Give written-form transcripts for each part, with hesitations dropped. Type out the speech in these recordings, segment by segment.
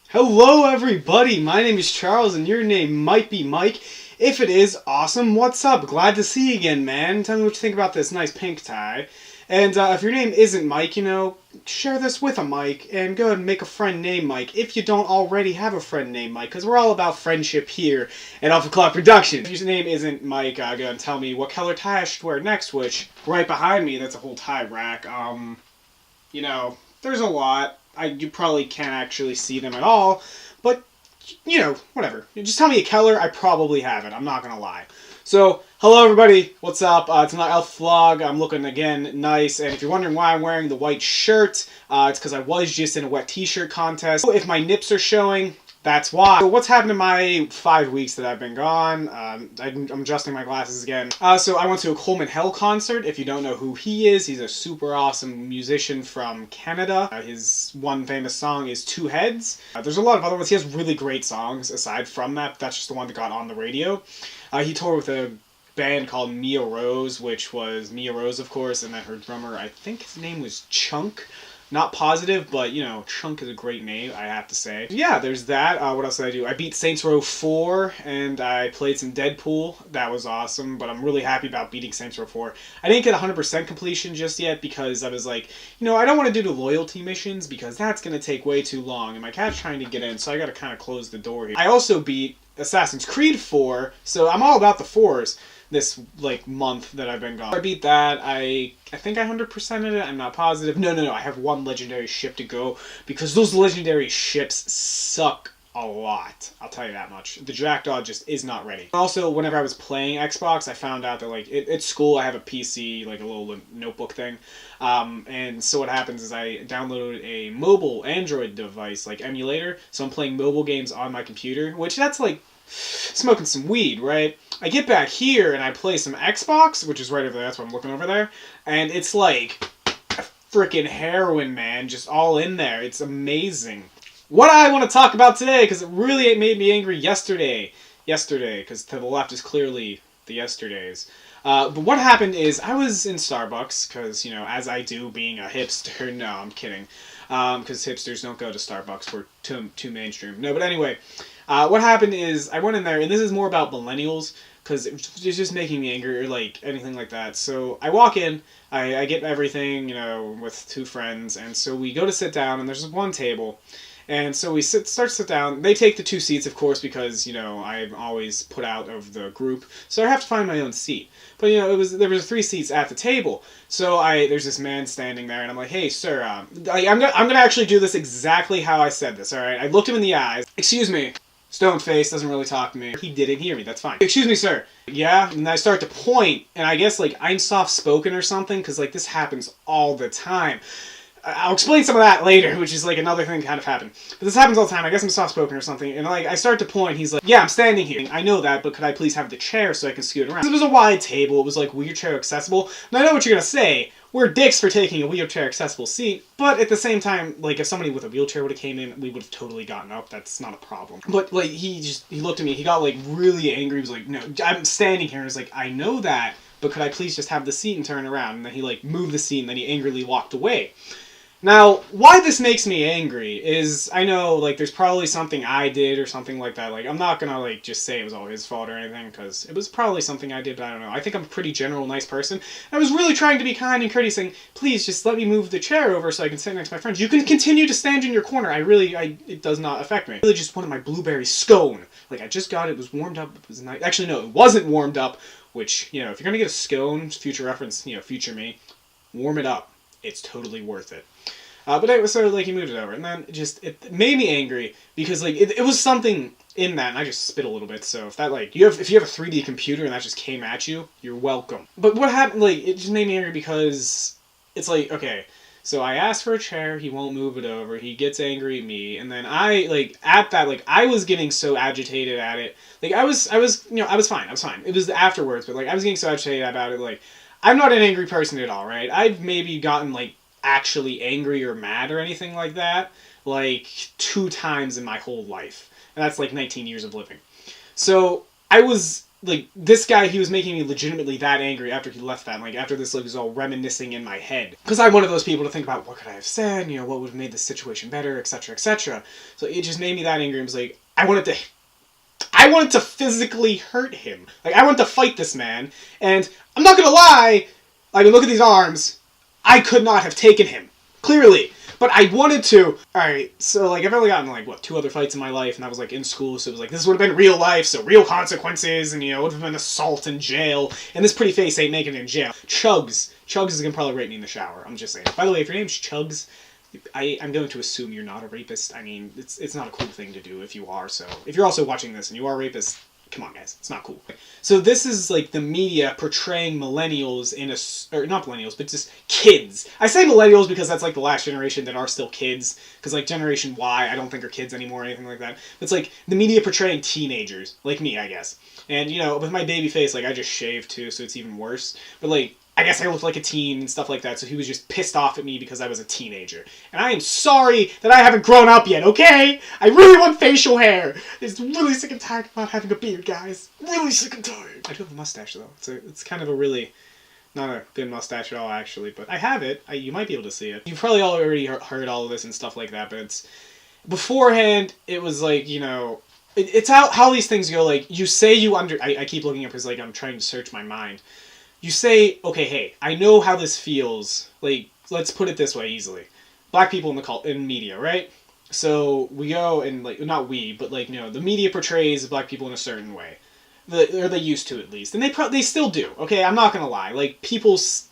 Hello everybody, my name is Charles and your name might be Mike. If it is, awesome, what's up? Glad to see you again, man. Tell me what you think about this nice pink tie. And if your name isn't Mike, share this with a Mike and go ahead and make a friend named Mike if you don't already have a friend named Mike, because we're all about friendship here at Alpha Clock Productions. If your name isn't Mike, go ahead and tell me what color tie I should wear next, which right behind me, that's a whole tie rack. There's a lot. You probably can't actually see them at all, but, whatever. Just tell me a color, I probably have it, I'm not gonna lie. So, hello everybody, what's up? It's another Elf vlog. I'm looking, again, nice, and if you're wondering why I'm wearing the white shirt, it's because I was just in a wet t-shirt contest. If my nips are showing, that's why. So what's happened in my 5 weeks that I've been gone? I'm adjusting my glasses again. So I went to a Coleman Hell concert. If you don't know who he is, he's a super awesome musician from Canada. His one famous song is Two Heads. There's a lot of other ones. He has really great songs aside from that. That's just the one that got on the radio. He toured with a band called Mia Rose, which was Mia Rose, of course, and then her drummer, I think his name was Chunk. Not positive, but, Chunk is a great name, I have to say. Yeah, there's that. What else did I do? I beat Saints Row 4, and I played some Deadpool. That was awesome, but I'm really happy about beating Saints Row 4. I didn't get 100% completion just yet, because I was like, I don't want to do the loyalty missions, because that's going to take way too long, and my cat's trying to get in, so I gotta kind of close the door here. I also beat Assassin's Creed 4, so I'm all about the 4s. This, month that I've been gone. I beat that. I think I 100%ed it. I'm not positive. No. I have one legendary ship to go because those legendary ships suck a lot. I'll tell you that much. The Jackdaw just is not ready. Also, whenever I was playing Xbox, I found out that, at school I have a PC, a little notebook thing. And so what happens is I downloaded a mobile Android device, emulator. So I'm playing mobile games on my computer, which that's smoking some weed, right? I get back here and I play some Xbox, which is right over there, that's what I'm looking over there, and it's like a freaking heroin, man, just all in there. It's amazing. What I want to talk about today, because it really made me angry yesterday, because to the left is clearly the yesterdays. But what happened is I was in Starbucks, because, as I do being a hipster, no, I'm kidding, because hipsters don't go to Starbucks, we're too mainstream. No, but anyway, what happened is I went in there, and this is more about millennials, because it's just making me angry, or anything like that. So I walk in, I get everything, with two friends, and so we go to sit down, and there's one table. And so we start to sit down. They take the two seats, of course, because, I'm always put out of the group. So I have to find my own seat. But, there was 3 seats at the table. So there's this man standing there, and I'm like, hey, sir, I'm gonna actually do this exactly how I said this, alright? I looked him in the eyes. Excuse me. Stone face, doesn't really talk to me. He didn't hear me, that's fine. Excuse me, sir. Yeah? And I start to point, and I guess, I'm soft-spoken or something, because, this happens all the time. I'll explain some of that later, which is, another thing that kind of happened. But this happens all the time. I guess I'm soft-spoken or something. And, I start to point. He's like, yeah, I'm standing here. I know that, but could I please have the chair so I can scoot around? It was a wide table. It was, wheelchair accessible. And I know what you're going to say. We're dicks for taking a wheelchair accessible seat. But at the same time, if somebody with a wheelchair would have came in, we would have totally gotten up. That's not a problem. But, he looked at me. He got, really angry. He was like, no, I'm standing here. And I was like, I know that, but could I please just have the seat and turn around? And then he, moved the seat, and then he angrily walked away. Now, why this makes me angry is, I know, there's probably something I did or something like that. I'm not gonna, just say it was all his fault or anything, because it was probably something I did, but I don't know. I think I'm a pretty general nice person. I was really trying to be kind and courteous, saying, please, just let me move the chair over so I can sit next to my friends. You can continue to stand in your corner. It does not affect me. I really just wanted my blueberry scone. I just got it. It was warmed up. It was nice. Actually, no, it wasn't warmed up, which, if you're gonna get a scone, future reference, future me, warm it up. It's totally worth it. But anyway, so, he moved it over, and then it made me angry, because, it was something in that, and I just spit a little bit, so if that, if you have a 3D computer and that just came at you, you're welcome. But what happened, it just made me angry because it's okay, so I asked for a chair, he won't move it over, he gets angry at me, and then I, at that, I was getting so agitated at it, I was fine, it was afterwards, but, I was getting so agitated about it, I'm not an angry person at all, right? I've maybe gotten, actually angry or mad or anything like that, 2 times in my whole life. And that's 19 years of living. So I was like, this guy, he was making me legitimately that angry after he left that. Like, after this, like, was all reminiscing in my head. Because I'm one of those people to think about, what could I have said? You know, what would have made this situation better, etc., etc. So it just made me that angry. It was like, I wanted to physically hurt him. Like, I wanted to fight this man. And I'm not gonna lie, I mean, look at these arms. I could not have taken him. Clearly. But I wanted to. Alright, so, like, I've only gotten, like, what, 2 other fights in my life, and I was, like, in school, so it was like, this would have been real life, so real consequences, and, you know, it would have been assault in jail, and this pretty face ain't making it in jail. Chugs is gonna probably rape me in the shower, I'm just saying. By the way, if your name's Chugs, I'm going to assume you're not a rapist. I mean, it's not a cool thing to do if you are, so. If you're also watching this and you are a rapist, come on, guys. It's not cool. So this is, like, the media portraying millennials in a... Or, not millennials, but just kids. I say millennials because that's, like, the last generation that are still kids. Because, like, Generation Y, I don't think are kids anymore or anything like that. It's, like, the media portraying teenagers. Like me, I guess. And, you know, with my baby face, like, I just shaved, too, so it's even worse. But, like, I guess I looked like a teen and stuff like that, so he was just pissed off at me because I was a teenager. And I am sorry that I haven't grown up yet, okay? I really want facial hair. I'm really sick and tired of not having a beard, guys. Really sick and tired. I do have a mustache, though. It's kind of a really... Not a good mustache at all, actually, but I have it. You might be able to see it. You've probably already heard all of this and stuff like that, but it's... Beforehand, it was like, you know... It's how these things go, like, you say you I keep looking up because, like, I'm trying to search my mind. You say, okay, hey, I know how this feels. Like, let's put it this way easily. Black people in media, right? So we go and, like, not we, but, like, you know, the media portrays black people in a certain way. Or they used to, at least. And they still do, okay? I'm not gonna lie. Like,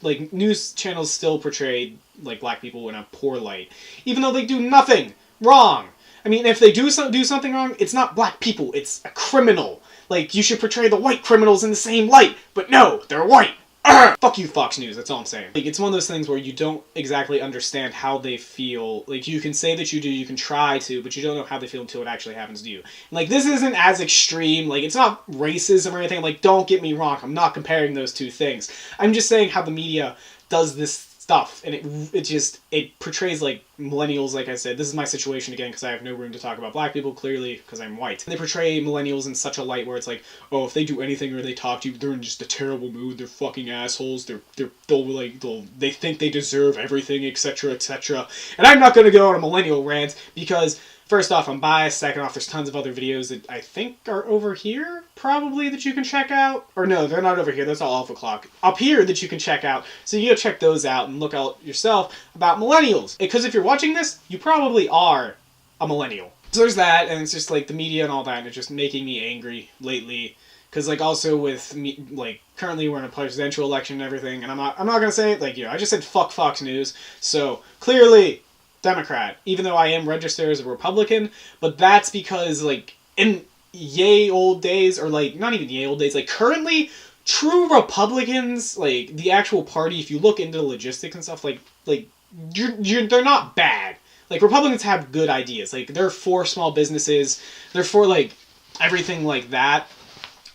like, news channels still portray, like, black people in a poor light. Even though they do nothing wrong. I mean, if they do something wrong, it's not black people, it's a criminal. Like, you should portray the white criminals in the same light. But no, they're white. Arrgh! Fuck you, Fox News, that's all I'm saying. Like, it's one of those things where you don't exactly understand how they feel. Like, you can say that you do, you can try to, but you don't know how they feel until it actually happens to you. And, like, this isn't as extreme, like, it's not racism or anything, like, don't get me wrong, I'm not comparing those two things. I'm just saying how the media does this stuff, and it portrays, like, millennials, like I said. This is my situation again, because I have no room to talk about black people, clearly, because I'm white. And they portray millennials in such a light where it's like, oh, if they do anything or they talk to you, they're in just a terrible mood, they're fucking assholes, they think they deserve everything, etc., etc. And I'm not gonna go on a millennial rant, because first off, I'm biased. Second off, there's tons of other videos that I think are over here, probably, that you can check out. Or no, they're not over here. That's all Alpha Clock. Up here that you can check out. So you go check those out and look out yourself about millennials. Because if you're watching this, you probably are a millennial. So there's that, and it's just, like, the media and all that, and it's just making me angry lately. Because, like, also with me, like, currently we're in a presidential election and everything, and I'm not gonna say it, like, you know, I just said fuck Fox News. So, clearly... Democrat, even though I am registered as a Republican, but that's because, like, in yay old days, or, like, not even yay old days, like, currently, true Republicans, like, the actual party, if you look into the logistics and stuff, like, they're not bad. Like, Republicans have good ideas. Like, they're for small businesses, they're for, like, everything like that.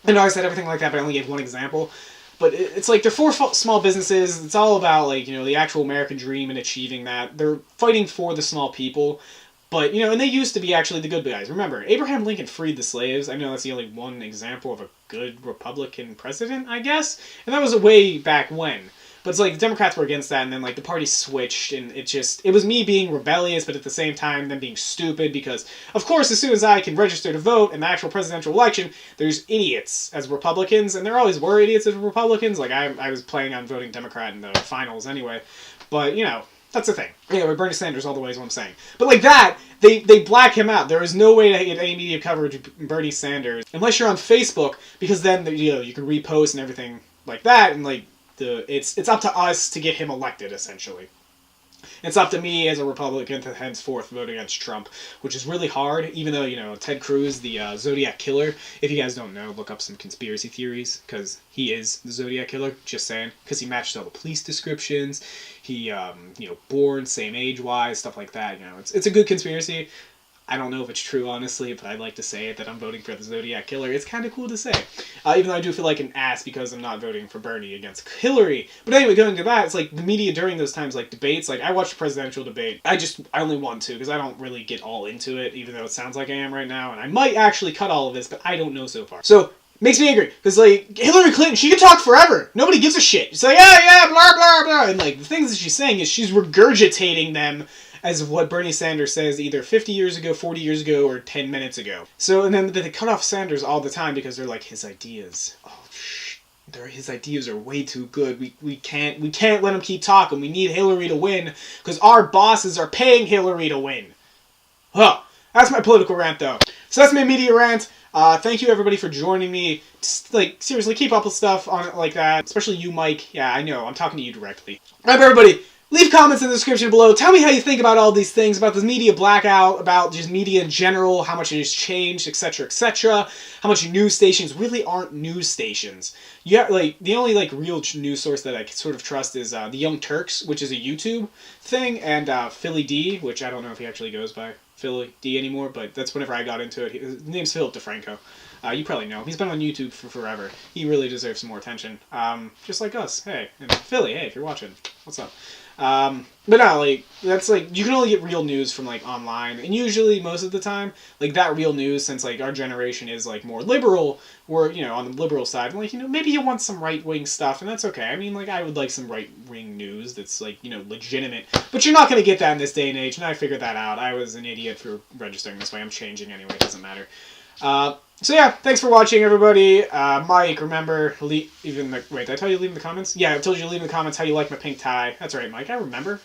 I know I said everything like that, but I only gave one example. But it's like, they're for small businesses. It's all about, like, you know, the actual American dream and achieving that. They're fighting for the small people. But, you know, and they used to be actually the good guys. Remember, Abraham Lincoln freed the slaves. I know that's the only one example of a good Republican president, I guess. And that was way back when. But it's like, the Democrats were against that, and then, like, the party switched, and it was me being rebellious, but at the same time, them being stupid, because, of course, as soon as I can register to vote in the actual presidential election, there's idiots as Republicans, and there always were idiots as Republicans. Like, I was planning on voting Democrat in the finals anyway, but, you know, that's the thing. Anyway, Bernie Sanders all the way is what I'm saying. But, like, that, they black him out. There is no way to get any media coverage of Bernie Sanders, unless you're on Facebook, because then, you know, you can repost and everything like that, and, like, it's up to us to get him elected, essentially. It's up to me as a Republican to henceforth vote against Trump, which is really hard, even though, you know, Ted Cruz, the Zodiac Killer, if you guys don't know, look up some conspiracy theories, because he is the Zodiac Killer, just saying, because he matched all the police descriptions, he, you know, born, same age-wise, stuff like that, you know, it's a good conspiracy. I don't know if it's true, honestly, but I'd like to say it, that I'm voting for the Zodiac Killer. It's kind of cool to say. Even though I do feel like an ass because I'm not voting for Bernie against Hillary. But anyway, going to that, it's like the media during those times, like debates, like I watched the presidential debate. I only want to, because I don't really get all into it, even though it sounds like I am right now. And I might actually cut all of this, but I don't know so far. So, Makes me angry. Because, like, Hillary Clinton, she can talk forever. Nobody gives a shit. She's like, yeah, blah, blah, blah. And, like, the things that she's saying is she's regurgitating them as what Bernie Sanders says either 50 years ago, 40 years ago, or 10 minutes ago. So, and then they cut off Sanders all the time because they're like, his ideas. Oh, his ideas are way too good. We can't let him keep talking. We need Hillary to win because our bosses are paying Hillary to win. Huh. That's my political rant, though. So that's my media rant. Thank you, everybody, for joining me. Just, like, seriously, keep up with stuff on it like that. Especially you, Mike. Yeah, I know. I'm talking to you directly. Alright, everybody. Leave comments in the description below. Tell me how you think about all these things, about this media blackout, about just media in general, how much it has changed, etc., etc. How much news stations really aren't news stations. Yeah, like, the only, like, real news source that I sort of trust is the Young Turks, which is a YouTube thing, and Philly D, which I don't know if he actually goes by Philly D anymore, but that's whenever I got into it. His name's Philip DeFranco. You probably know him. He's been on YouTube for forever. He really deserves some more attention. Just like us. Hey, and Philly, hey, if you're watching, what's up? But no, like, that's, like, you can only get real news from, like, online, and usually, most of the time, like, that real news, since, like, our generation is, like, more liberal, or, you know, on the liberal side, like, you know, maybe you want some right-wing stuff, and that's okay. I mean, like, I would like some right-wing news that's, like, you know, legitimate, but you're not gonna get that in this day and age, and I figured that out. I was an idiot for registering this way. I'm changing anyway, it doesn't matter. So yeah, thanks for watching, everybody. Mike, remember, wait, did I tell you to leave in the comments? Yeah, I told you to leave in the comments how you like my pink tie. That's right, Mike, I remember.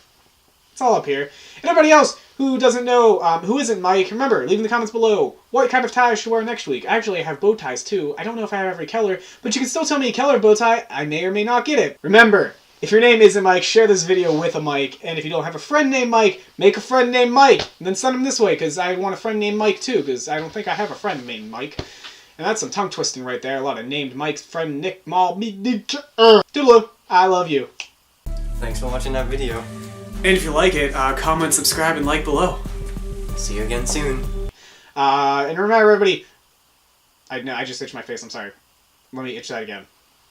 It's all up here. And everybody else who doesn't know, who isn't Mike, remember, leave in the comments below what kind of tie I should wear next week. Actually, I have bow ties, too. I don't know if I have every color, but you can still tell me a color bow tie. I may or may not get it. Remember, if your name isn't Mike, share this video with a Mike. And if you don't have a friend named Mike, make a friend named Mike. And then send him this way, because I want a friend named Mike, too, because I don't think I have a friend named Mike. And that's some tongue twisting right there. A lot of named Mike's friend Nick Mall. Toodaloo. I love you. Thanks for watching that video. And if you like it, comment, subscribe, and like below. See you again soon. And remember, everybody... I just itched my face. I'm sorry. Let me itch that again.